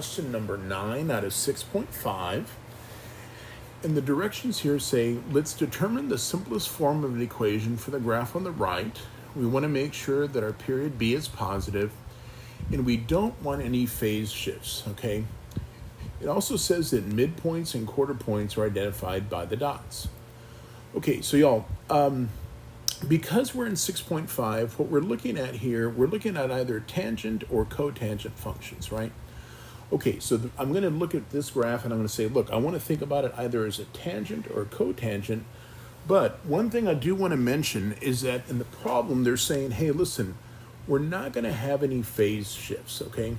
Question number 9 out of 6.5. And the directions here say, let's determine the simplest form of an equation for the graph on the right. We want to make sure that our period B is positive, and we don't want any phase shifts, okay? It also says that midpoints and quarter points are identified by the dots. Okay, so y'all, because we're in 6.5, what we're looking at here, we're looking at either tangent or cotangent functions, right? Okay, so I'm going to look at this graph and I'm going to say, look, I want to think about it either as a tangent or a cotangent. But one thing I do want to mention is that in the problem, they're saying, hey, listen, we're not going to have any phase shifts, okay?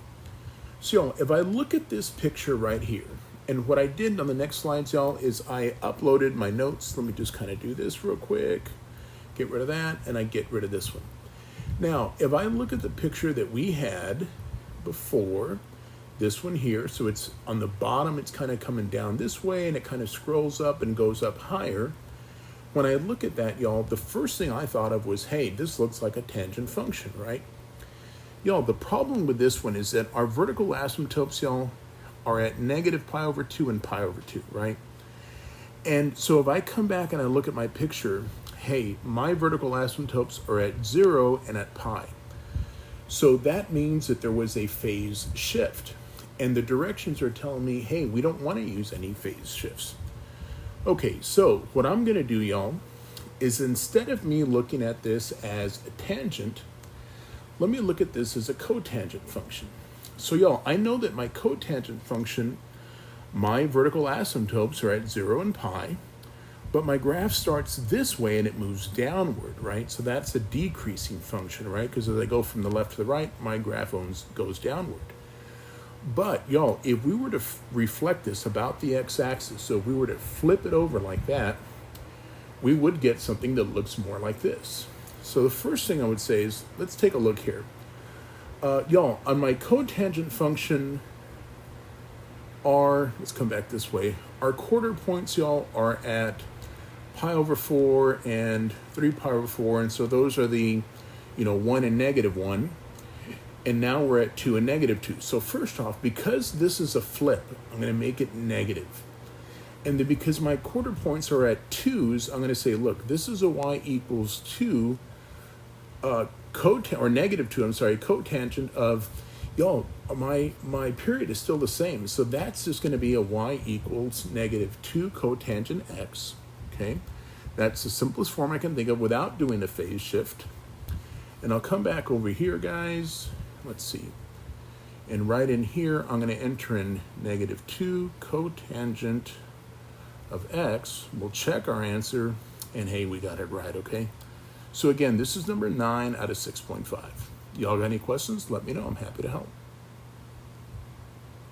So if I look at this picture right here, and what I did on the next slides, y'all, is I uploaded my notes. Let me just kind of do this real quick, get rid of that, and I get rid of this one. Now, if I look at the picture that we had before, this one here, so it's on the bottom, it's kind of coming down this way and it kind of scrolls up and goes up higher. When I look at that, y'all, the first thing I thought of was, hey, this looks like a tangent function, right? Y'all, the problem with this one is that our vertical asymptotes, y'all, are at negative pi over 2 and pi over 2, right? And so if I come back and I look at my picture, hey, my vertical asymptotes are at 0 and at pi. So that means that there was a phase shift. And the directions are telling me, hey, we don't want to use any phase shifts. Okay, so what I'm going to do, y'all, is instead of me looking at this as a tangent, let me look at this as a cotangent function. So, y'all, I know that my cotangent function, my vertical asymptotes are at 0 and pi, but my graph starts this way and it moves downward, right? So that's a decreasing function, right? Because as I go from the left to the right, my graph goes downward. But, y'all, if we were to reflect this about the x-axis, so if we were to flip it over like that, we would get something that looks more like this. So the first thing I would say is, let's take a look here. Y'all, on my cotangent function, let's come back this way, our quarter points, y'all, are at pi over 4 and 3 pi over 4, and so those are the, 1 and negative 1. And now we're at 2 and negative 2. So first off, because this is a flip, I'm going to make it negative. And then because my quarter points are at 2s, I'm going to say, look, this is a y equals 2, cotangent of, y'all, my period is still the same. So that's just going to be a y equals negative 2 cotangent x, okay? That's the simplest form I can think of without doing a phase shift. And I'll come back over here, guys. Let's see. And right in here, I'm going to enter in negative 2 cotangent of x. We'll check our answer, and hey, we got it right, okay? So again, this is number 9 out of 6.5. Y'all got any questions? Let me know. I'm happy to help.